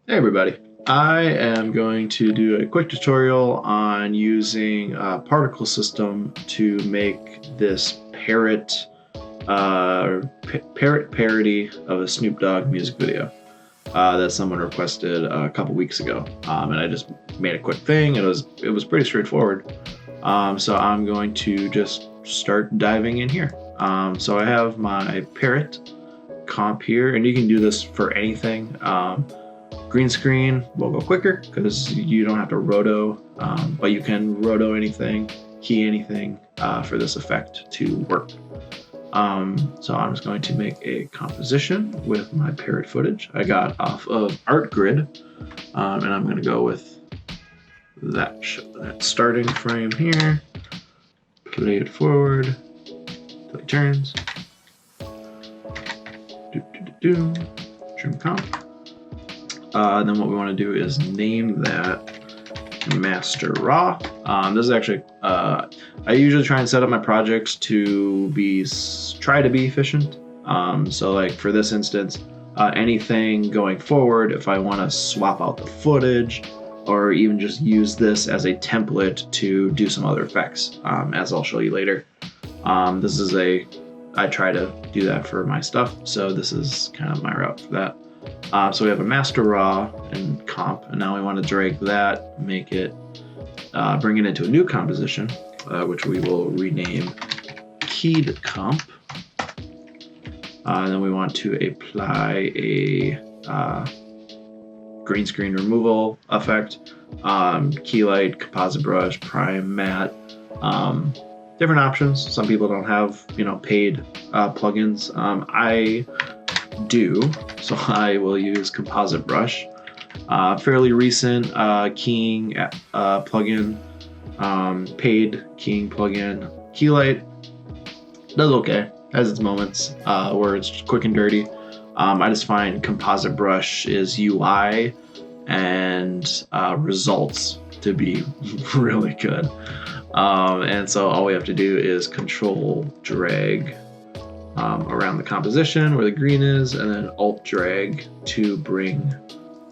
Hey everybody, I am going to do a quick tutorial on using a particle system to make this parrot parody of a Snoop Dogg music video that someone requested a couple weeks ago, and I just made a quick thing. It was pretty straightforward, so I'm going to just start diving in here. So I have my parrot comp here, and you can do this for anything. Green screen will go quicker because you don't have to roto, but you can roto anything, key anything for this effect to work. So I'm just going to make a composition with my parrot footage I got off of ArtGrid, and I'm going to go with that starting frame here, play it forward till he turns, trim comp. Then what we want to do is name that master raw. This is actually, I usually try and set up my projects to try to be efficient. So like for this instance, anything going forward, if I want to swap out the footage or even just use this as a template to do some other effects, as I'll show you later. I try to do that for my stuff. So this is kind of my route for that. So we have a master raw and comp, and now we want to drag that, make it, bring it into a new composition, which we will rename keyed comp. Then we want to apply a green screen removal effect, key light, composite brush, prime, matte, different options. Some people don't have, paid plugins. I do, so I will use composite brush. Fairly recent keying plugin, paid keying plugin. Keylight does okay, has its moments where it's quick and dirty. I just find composite brush is UI and results to be really good. And so all we have to do is control drag around the composition where the green is, and then alt drag to bring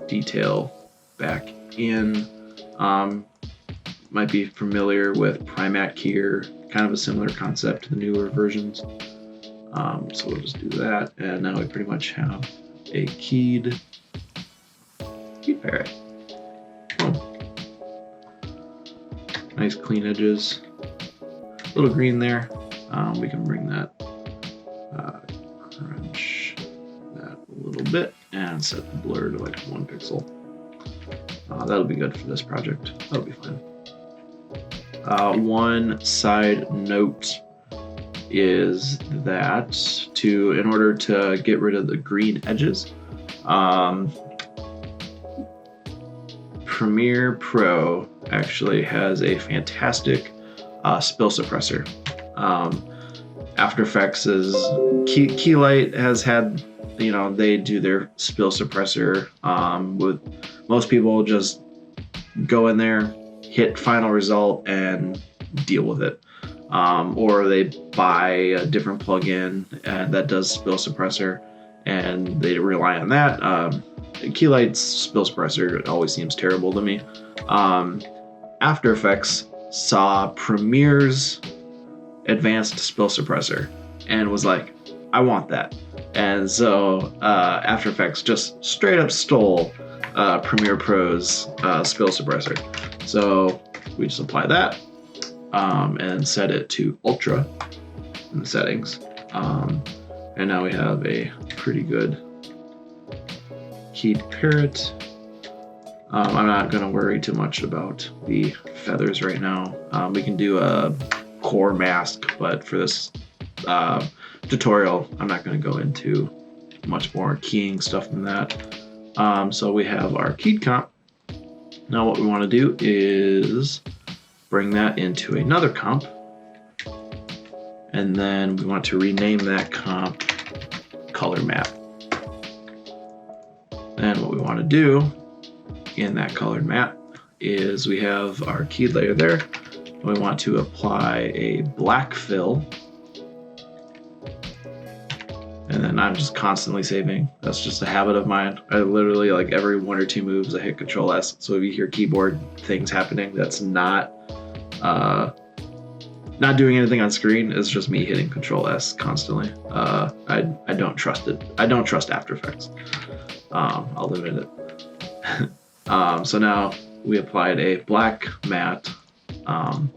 detail back in. Might be familiar with Primat Keyer, kind of a similar concept to the newer versions. So we'll just do that, and now we pretty much have a keyed parrot. Oh. Nice clean edges, a little green there. We can bring that, crunch that a little bit and set the blur to like 1 pixel. That'll be good for this project. That'll be fine. One side note is that in order to get rid of the green edges, Premiere Pro actually has a fantastic spill suppressor. After Effects is Keylight has had, they do their spill suppressor. With most people just go in there, hit final result, and deal with it. Or they buy a different plugin that does spill suppressor, and they rely on that. Keylight's spill suppressor always seems terrible to me. After Effects saw Premiere's advanced spill suppressor and was like, I want that. And so After Effects just straight up stole Premiere Pro's spill suppressor. So we just apply that and set it to ultra in the settings. And now we have a pretty good keyed parrot. I'm not going to worry too much about the feathers right now. We can do a core mask, but for this tutorial, I'm not going to go into much more keying stuff than that. So we have our keyed comp. Now what we want to do is bring that into another comp, and then we want to rename that comp color map. And what we want to do in that colored map is we have our keyed layer there. We want to apply a black fill And then I'm just constantly saving. That's just a habit of mine. I literally, like, every 1 or 2 moves, I hit Control S. So if you hear keyboard things happening, that's not doing anything on screen. It's just me hitting Control S constantly. I don't trust it. I don't trust After Effects. I'll limit it. So now we applied a black matte,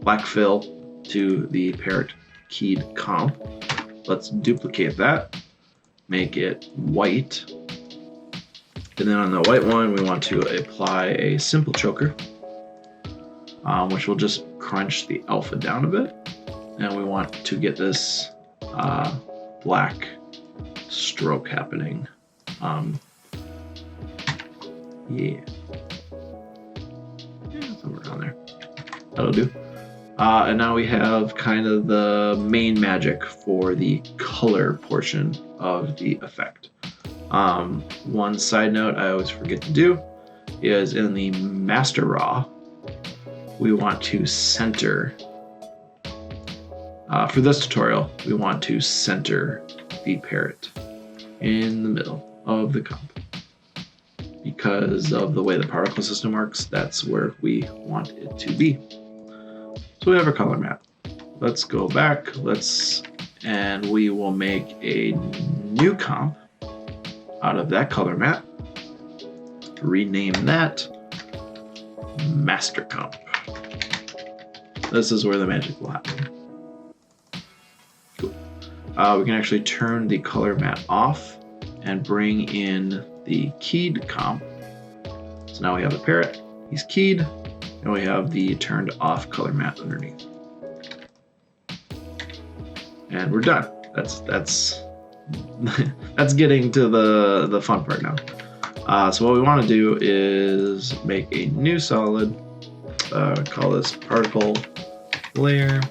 black fill to the parrot keyed comp. Let's duplicate that, make it white. And then on the white one, we want to apply a simple choker, which will just crunch the alpha down a bit. And we want to get this black stroke happening. Yeah, somewhere around there. That'll do. And now we have kind of the main magic for the color portion of the effect. One side note I always forget to do is in the master raw, we want to center, for this tutorial, we want to center the parrot in the middle of the comp. Because of the way the particle system works, that's where we want it to be. So we have our color map. Let's go back, and we will make a new comp out of that color map. Rename that Master Comp. This is where the magic will happen. Cool. We can actually turn the color map off and bring in the keyed comp. So now we have the parrot, he's keyed, and we have the turned off color map underneath. And we're done. That's that's getting to the fun part now. So what we want to do is make a new solid, call this particle layer.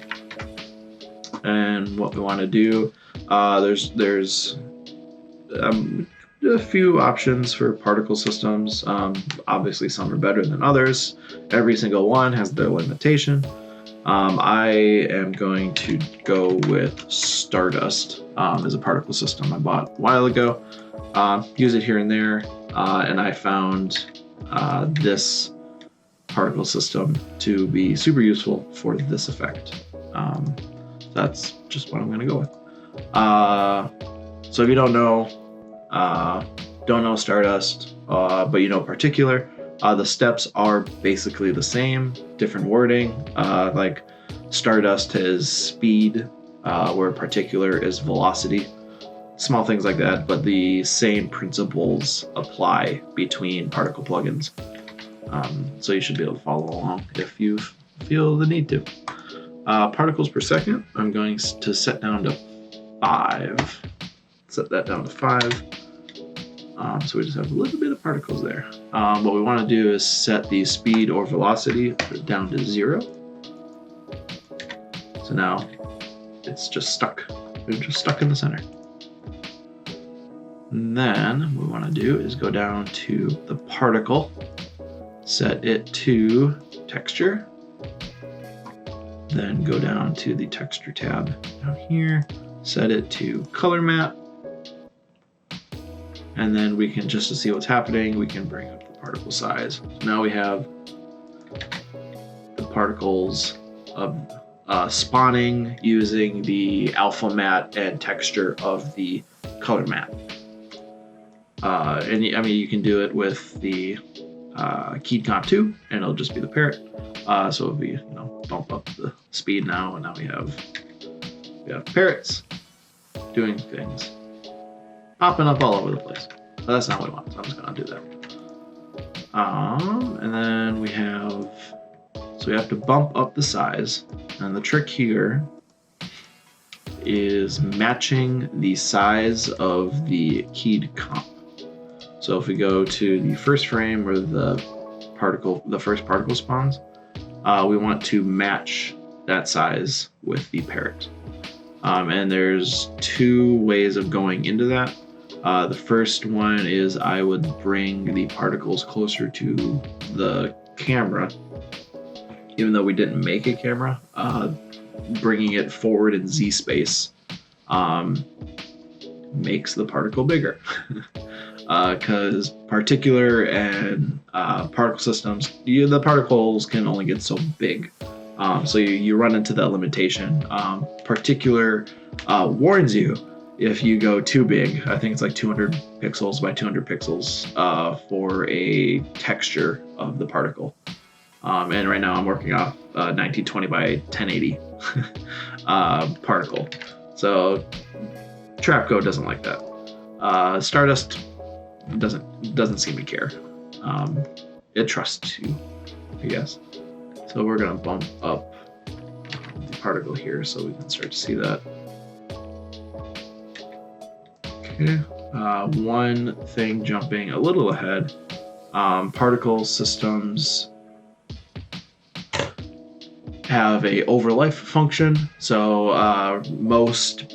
And what we want to do, there's a few options for particle systems. Obviously some are better than others. Every single one has their limitation. I am going to go with Stardust as a particle system I bought a while ago. Use it here and there, and I found this particle system to be super useful for this effect. That's just what I'm going to go with. So if you don't know Stardust, but you know Particular, the steps are basically the same, different wording. Like Stardust is speed, where Particular is velocity. Small things like that, but the same principles apply between particle plugins. So you should be able to follow along if you feel the need to. Particles per second, I'm going to set down to 5. Set that down to 5. So we just have a little bit of particles there. What we want to do is set the speed or velocity down to 0. So now it's just stuck. We're just stuck in the center. And then what we want to do is go down to the particle, set it to texture, then go down to the texture tab down here, set it to color map, and then we can, just to see what's happening, we can bring up the particle size. So now we have the particles of spawning using the alpha matte and texture of the color map. And I mean, you can do it with the keyed comp 2, and it'll just be the parrot. So if we bump up the speed now, and now we have parrots doing things, popping up all over the place. But that's not what we want, so I'm just gonna do that. And then we have to bump up the size, and the trick here is matching the size of the keyed comp. So if we go to the first frame where the first particle spawns, we want to match that size with the parrot. And there's 2 ways of going into that. The first one is I would bring the particles closer to the camera, even though we didn't make a camera, bringing it forward in Z space makes the particle bigger. Because particular and particle systems, the particles can only get so big. So you run into that limitation. Particular warns you if you go too big. I think it's like 200 pixels by 200 pixels for a texture of the particle. And right now I'm working off 1920 by 1080 particle. So Trapco doesn't like that. Stardust doesn't seem to care. It trusts you, I guess. So we're gonna bump up the particle here so we can start to see that. Okay. One thing jumping a little ahead. Particle systems have a overlife function. So most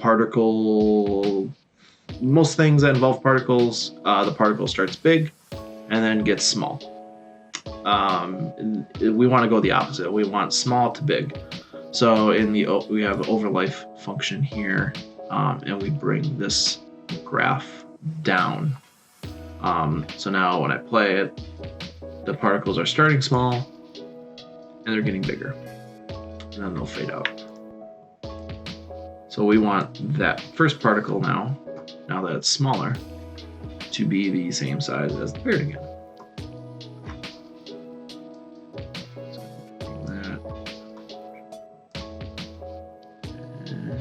things that involve particles, the particle starts big and then gets small. We want to go the opposite. We want small to big. So we have overlife function here, and we bring this graph down. So now when I play it, the particles are starting small and they're getting bigger, and then they'll fade out. So we want that first particle now that it's smaller, to be the same size as the parent again. So that. And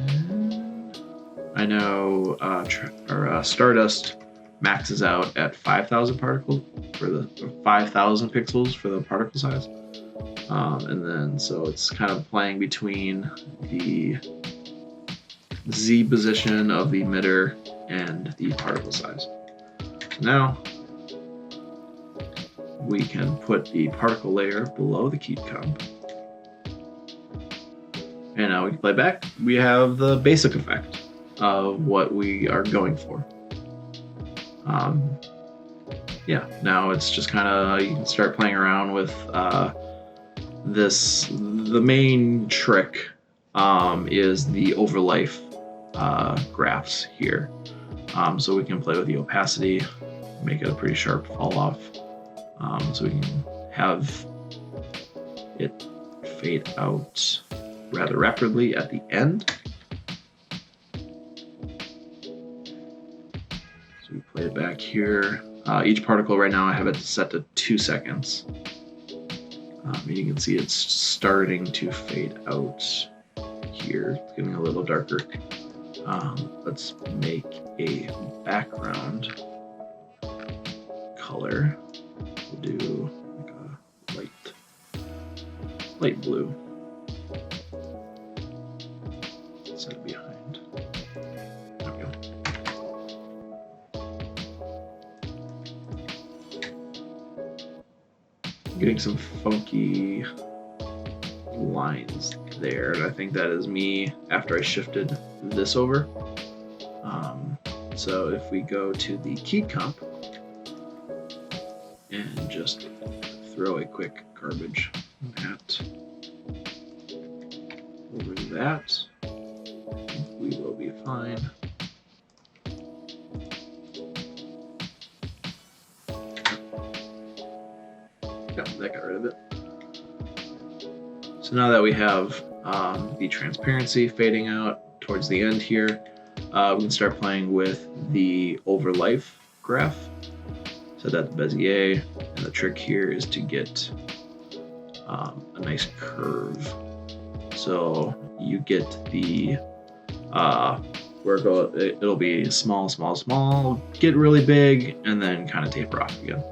I know Stardust maxes out at 5,000 particles for the 5,000 pixels for the particle size, and then so it's kind of playing between the Z position of the emitter and the particle size. So now we can put the particle layer below the keep comp. And now we can play back. We have the basic effect of what we are going for. Now it's just kind of, you can start playing around with this. The main trick is the overlife graphs here. So we can play with the opacity, make it a pretty sharp fall off. So we can have it fade out rather rapidly at the end. So we play it back here. Each particle right now I have it set to 2 seconds. You can see it's starting to fade out here. It's getting a little darker. Let's make a background color. We'll do like a light blue. Set it behind. There we go. Getting some funky lines there, and I think that is me after I shifted this over. So if we go to the key comp and just throw a quick garbage mat over that, we will be fine. That got rid of it. So now that we have the transparency fading out towards the end here, we can start playing with the overlife graph. So that the Bezier, and the trick here is to get a nice curve. So you get the where it'll be small, small, small, get really big, and then kind of taper off again.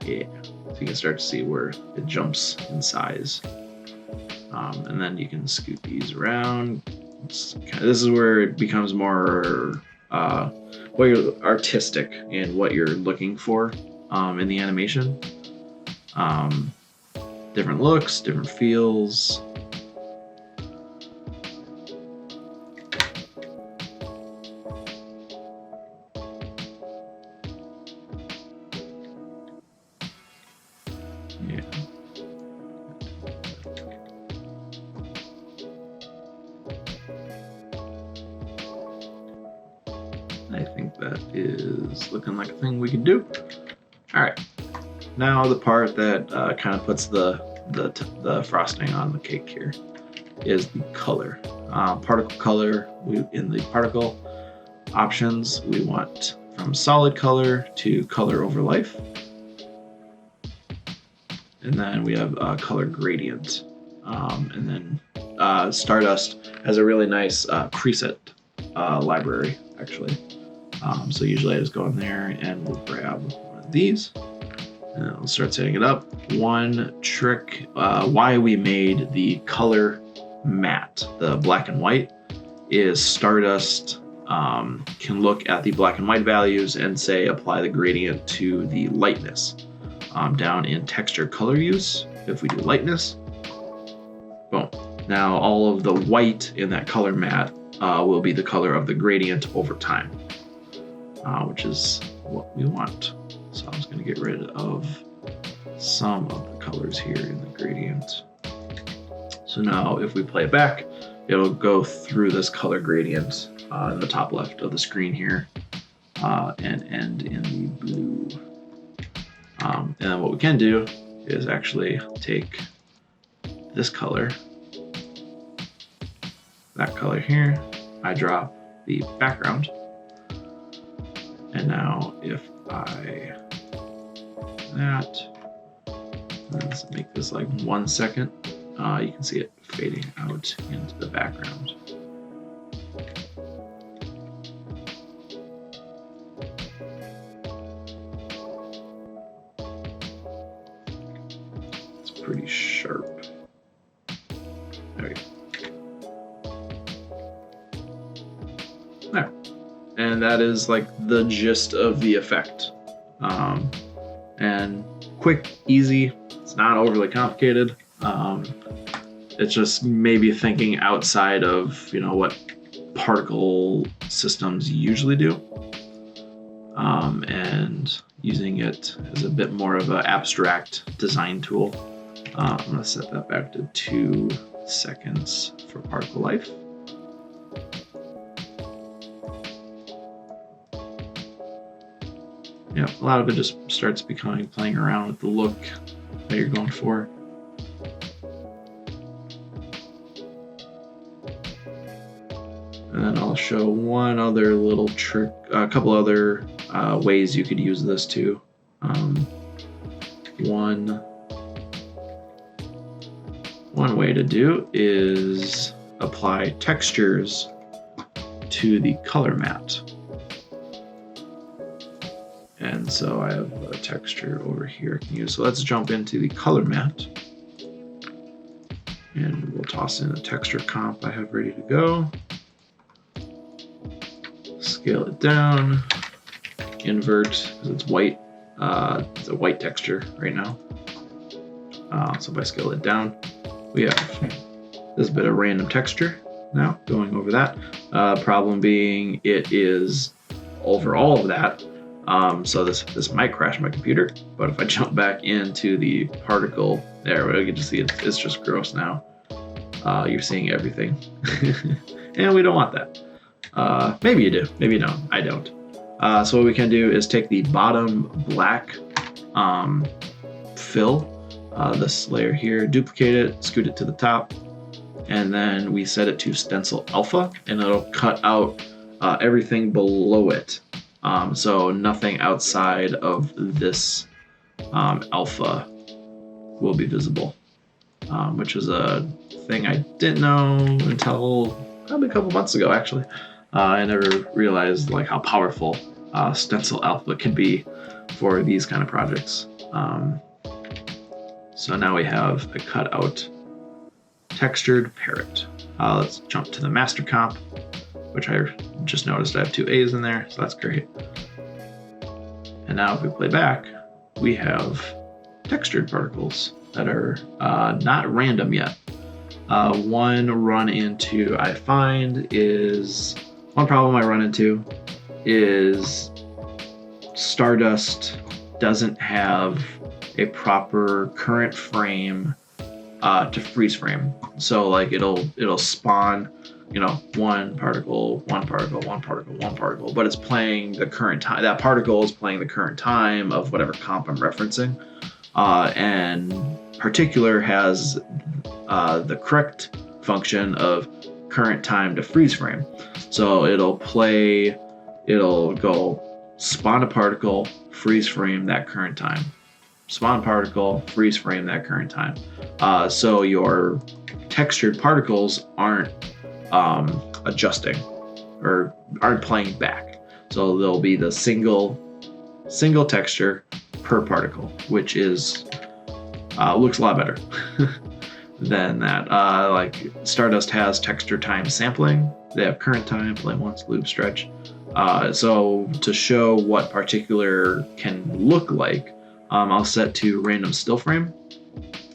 Yeah, so you can start to see where it jumps in size. And then you can scoot these around. This is where it becomes more what you're artistic in what you're looking for in the animation. Different looks, different feels. I think that is looking like a thing we can do. All right, now the part that kind of puts the frosting on the cake here is the color. Particle color, in the particle options, we want from solid color to color over life. And then we have color gradient. And then Stardust has a really nice preset library, actually. So usually I just go in there and we'll grab one of these and then we'll start setting it up. One trick why we made the color matte, the black and white, is Stardust can look at the black and white values and say apply the gradient to the lightness. Down in texture color use, if we do lightness, boom. Now all of the white in that color matte will be the color of the gradient over time, which is what we want. So I'm just going to get rid of some of the colors here in the gradient. So now if we play it back, it'll go through this color gradient in the top left of the screen here and end in the blue. And then what we can do is actually take this color, that color here, I drop the background, and now if I that, let's make this like 1 second, you can see it fading out into the background. Pretty sharp. There we go. There. And that is like the gist of the effect. And quick, easy. It's not overly complicated. It's just maybe thinking outside of, what particle systems usually do. And using it as a bit more of an abstract design tool. I'm going to set that back to 2 seconds for particle life. Yeah, a lot of it just starts playing around with the look that you're going for. And then I'll show one other little trick, a couple other ways you could use this too. One way to do is apply textures to the color matte. And so I have a texture over here I can use. So let's jump into the color matte. And we'll toss in a texture comp I have ready to go. Scale it down, invert, because it's white. It's a white texture right now. So if I scale it down, we have this bit of random texture now going over that. Problem being it is over all of that. So this might crash my computer, but if I jump back into the particle, there we can just see it's just gross now. You're seeing everything. And we don't want that. Maybe you do, maybe you don't, I don't. So what we can do is take the bottom black fill, this layer here, duplicate it, scoot it to the top, and then we set it to stencil alpha, and it'll cut out everything below it. So nothing outside of this alpha will be visible, which is a thing I didn't know until probably a couple months ago, actually. I never realized like how powerful stencil alpha can be for these kind of projects. So now we have a cutout textured parrot. Let's jump to the master comp, which I just noticed I have 2 A's in there, so that's great. And now if we play back, we have textured particles that are not random yet. One problem I run into is Stardust doesn't have a proper current frame to freeze frame. So like it'll spawn one particle, one particle, one particle, one particle, but it's playing the current time. That particle is playing the current time of whatever comp I'm referencing. And particular has the correct function of current time to freeze frame. So it'll go spawn a particle, freeze frame that current time. Spawn particle, freeze frame that current time. So your textured particles aren't adjusting or aren't playing back. So there'll be the single texture per particle, which is looks a lot better than that. Like Stardust has texture time sampling. They have current time, play once, loop, stretch. So to show what particular can look like, I'll set to random still frame,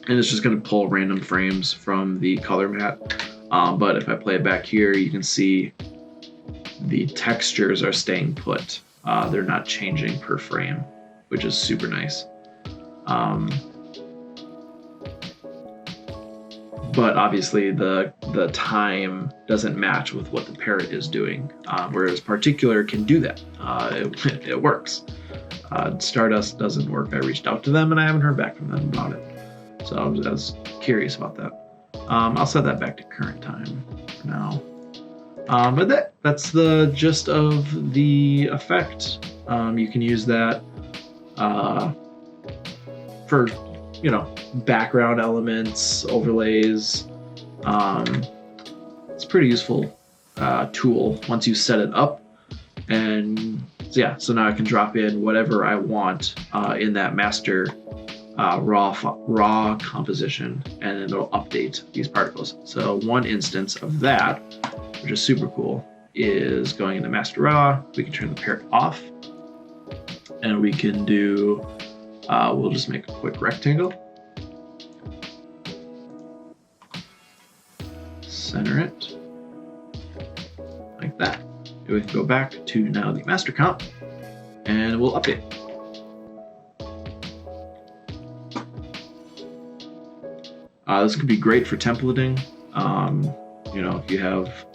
and it's just going to pull random frames from the color mat. But if I play it back here, you can see the textures are staying put. They're not changing per frame, which is super nice. But obviously the time doesn't match with what the parrot is doing, whereas particular can do that. It works. Stardust doesn't work. I reached out to them and I haven't heard back from them about it. So I was curious about that. I'll set that back to current time for now. But that's the gist of the effect. You can use that for background elements, overlays. It's a pretty useful tool once you set it up. And so now I can drop in whatever I want in that master raw composition, and it'll update these particles. So one instance of that, which is super cool, is going into master raw. We can turn the parrot off, and we can do we'll just make a quick rectangle, center it like that. And we can go back to now the master comp, and we'll update. This could be great for templating. If you have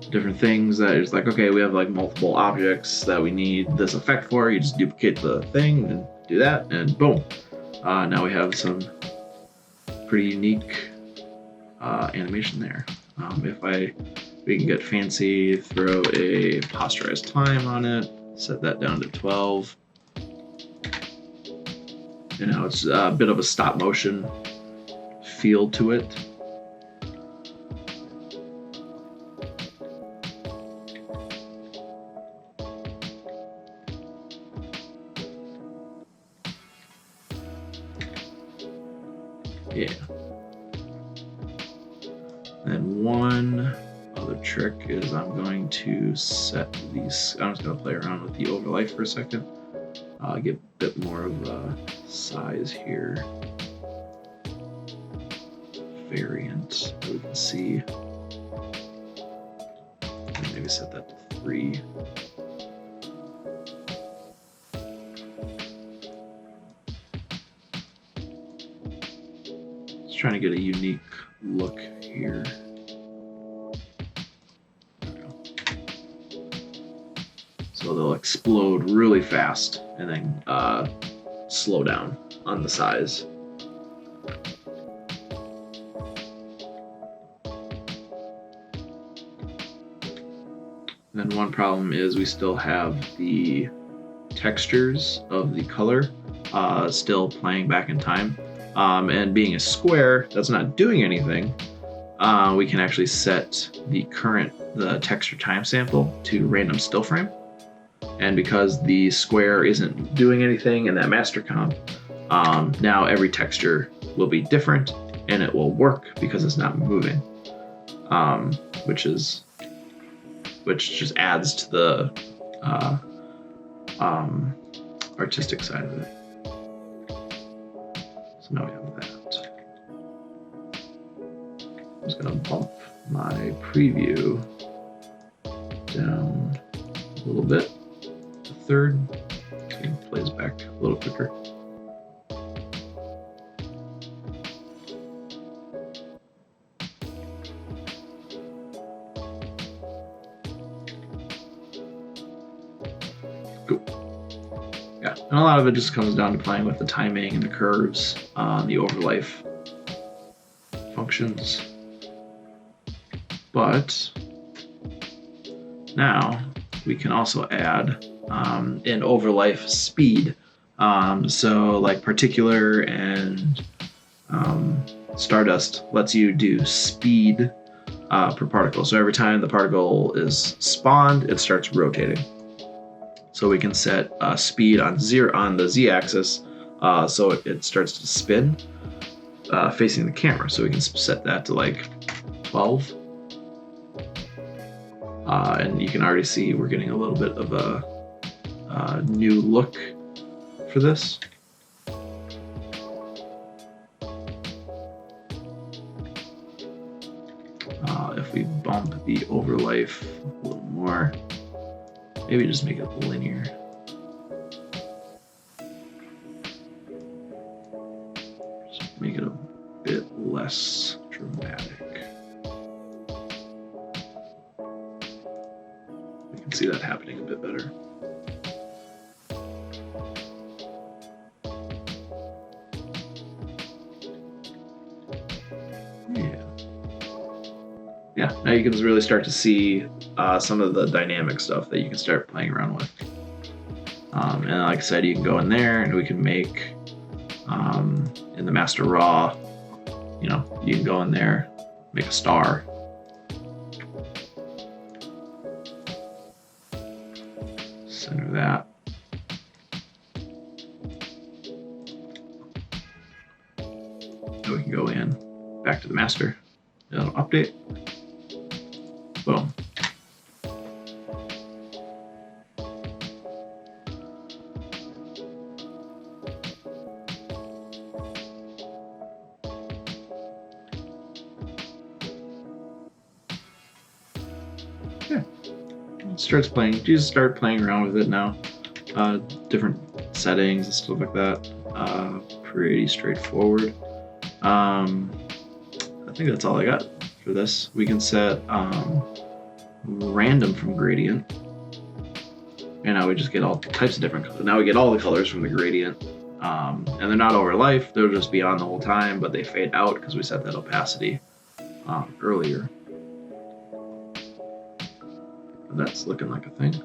different things that it's like, okay, we have like multiple objects that we need this effect for, you just duplicate the thing and do that, and boom. Now we have some pretty unique animation there. We can get fancy, throw a posterized time on it, set that down to 12. It's a bit of a stop motion feel to it. Yeah. Then one other trick is I'm going to set these. I'm just going to play around with the overlay for a second. Get a bit more of a size here. Variant that we can see. Maybe set that to 3. Just trying to get a unique look here. There we go. So they'll explode really fast and then slow down on the size. Then one problem is we still have the textures of the color still playing back in time. And being a square that's not doing anything, we can actually set the texture time sample to random still frame. And because the square isn't doing anything in that master comp, now every texture will be different and it will work because it's not moving, which just adds to the artistic side of it. So now we have that. I'm just gonna bump my preview down a little bit, to 3rd, so it plays back a little quicker. Cool. Yeah, and a lot of it just comes down to playing with the timing and the curves on the overlife functions. But now we can also add an overlife speed. So like particular and Stardust lets you do speed per particle. So every time the particle is spawned, it starts rotating. So we can set speed on the z-axis, so it starts to spin facing the camera. So we can set that to like 12. And you can already see we're getting a little bit of a new look for this. If we bump the overlife a little more, maybe just make it linear. Just make it a bit less dramatic. We can see that happening a bit better. Yeah, now you can really start to see some of the dynamic stuff that you can start playing around with. And like I said, you can go in there and we can make, in the master raw, you can go in there, make a star. Center that. And we can go in, back to the master. It'll update. Boom. Yeah. It starts playing. You just start playing around with it now. Different settings and stuff like that. Pretty straightforward. I think that's all I got for this. We can set random from gradient, and now we just get all types of different colors. Now we get all the colors from the gradient, and they're not over life, they'll just be on the whole time, but they fade out because we set that opacity earlier. That's looking like a thing.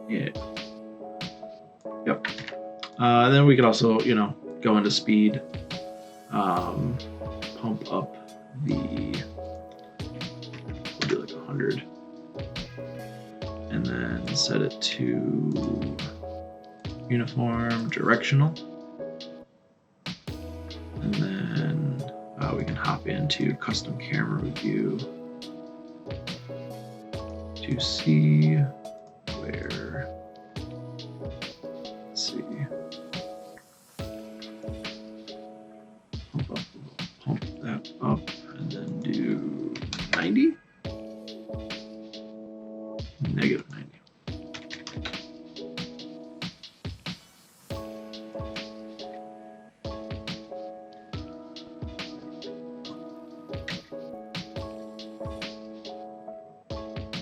Yeah. Yep. Then we could also, go into speed, pump up we'll do like 100, and then set it to uniform directional, and then we can hop into custom camera review to see where, let's see, pump that up, and then do 90, negative 90.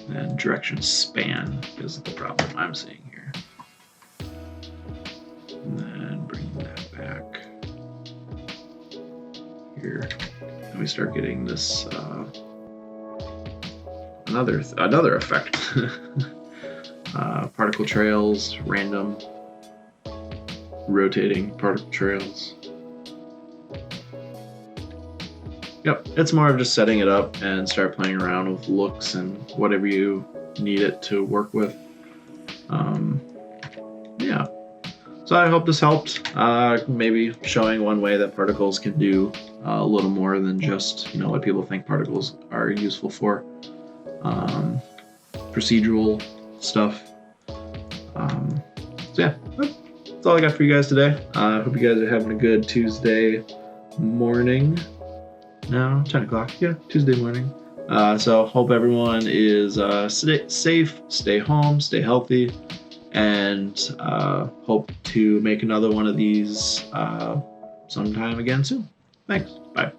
And direction span is the problem I'm seeing here. And then bring that back here, and we start getting this another effect. Particle trails, random rotating particle trails. Yep, it's more of just setting it up and start playing around with looks and whatever you need it to work with. Yeah, so I hope this helped. Maybe showing one way that particles can do a little more than just what people think particles are useful for. Procedural stuff. So yeah, that's all I got for you guys today. I hope you guys are having a good Tuesday morning. No, 10 o'clock. Yeah, Tuesday morning. So hope everyone is safe, stay home, stay healthy, and hope to make another one of these sometime again soon. Thanks. Bye.